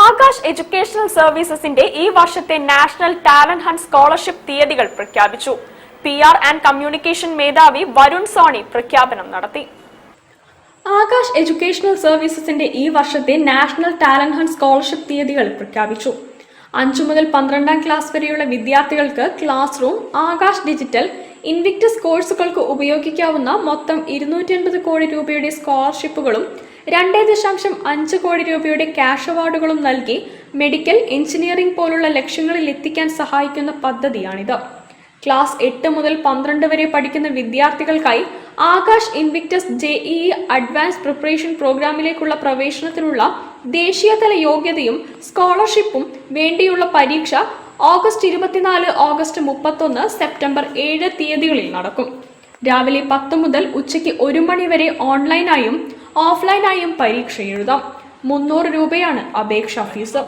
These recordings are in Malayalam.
ആകാശ് എഡ്യൂക്കേഷണൽ സർവീസസിന്റെ ഈ വർഷത്തെ നാഷണൽ ടാലന്റ് ഹണ്ട് സ്കോളർഷിപ്പ് തീയതികൾ പ്രഖ്യാപിച്ചു. PR ആൻഡ് കമ്മ്യൂണിക്കേഷൻ മേധാവി വരുൺ സോണി പ്രഖ്യാപനം നടത്തി. ആകാശ് എഡ്യൂക്കേഷണൽ സർവീസസിന്റെ ഈ വർഷത്തെ നാഷണൽ ടാലന്റ് ഹണ്ട് സ്കോളർഷിപ്പ് തീയതികൾ പ്രഖ്യാപിച്ചു. 5 മുതൽ 12ാം ക്ലാസ് വരെയുള്ള വിദ്യാർത്ഥികൾക്ക് class room, Akash digital, Invictus കോഴ്സുകൾക്ക് ഉപയോഗിക്കാവുന്ന മൊത്തം 280 കോടി രൂപയുടെ സ്കോളർഷിപ്പുകളും 2.5 കോടി രൂപയുടെ ക്യാഷ് അവാർഡുകളും നൽകി മെഡിക്കൽ, എഞ്ചിനീയറിംഗ് പോലുള്ള ലക്ഷ്യങ്ങളിൽ എത്തിക്കാൻ സഹായിക്കുന്ന പദ്ധതിയാണിത്. ക്ലാസ് 8 മുതൽ 12 വരെ പഠിക്കുന്ന വിദ്യാർത്ഥികൾക്കായി Aakash Invictus JEE advance preparation പ്രോഗ്രാമിലേക്കുള്ള പ്രവേശനത്തിനുള്ള ദേശീയതല യോഗ്യതയും സ്കോളർഷിപ്പും വേണ്ടിയുള്ള പരീക്ഷ ഓഗസ്റ്റ് 24, ഓഗസ്റ്റ് 31, സെപ്റ്റംബർ 7 തീയതികളിൽ നടക്കും. രാവിലെ 10 മുതൽ ഉച്ചയ്ക്ക് 1 മണി വരെ ഓൺലൈനായും ഓഫ്ലൈനായും പരീക്ഷ എഴുതാം. 300 രൂപയാണ് അപേക്ഷാ fees.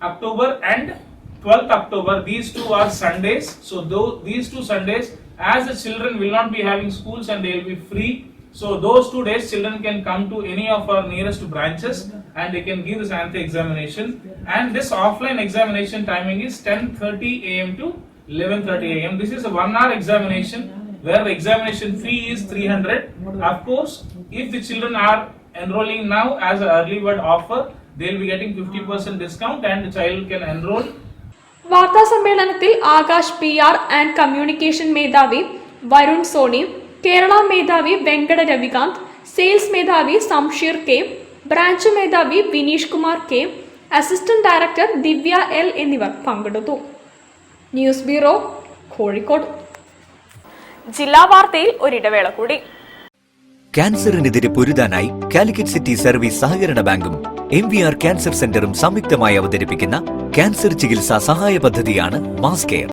October and 12th October, these two are Sundays. So these 2 Sundays, as the children will not be having schools and they will be free, so those 2 days children can come to any of our nearest branches and they can give this ANTHE examination. And this offline examination timing is 10:30 AM to 11:30 AM. This is a 1-hour examination where the examination fee is 300. Of course, if the children are enrolling now as an early bird offer, they will be getting 50% discount and the child can enroll. വാർത്താ സമ്മേളനത്തിൽ ആകാശ് PR ആൻഡ് കമ്മ്യൂണിക്കേഷൻ മേധാവി വരുൺ സോണി, കേരള മേധാവി വെങ്കട രവികാന്ത്, സെയിൽസ് മേധാവി സംഷീർ K, ബ്രാഞ്ച് മേധാവി Vineesh Kumar K, assistant director Divya L എന്നിവർ പങ്കെടുത്തു. News bureau, Kozhikode. ജില്ലാ വാർത്തയിൽ ഒരിടവേള കൂടി. ക്യാൻസറിനെതിരെ പൊരുതാനായി കാലിക്കറ്റ് സിറ്റി സർവീസ് സഹകരണ ബാങ്കും MVR ക്യാൻസർ സെന്ററും സംയുക്തമായി അവതരിപ്പിക്കുന്ന ക്യാൻസർ ചികിത്സാ സഹായ പദ്ധതിയാണ് മാസ് കെയർ.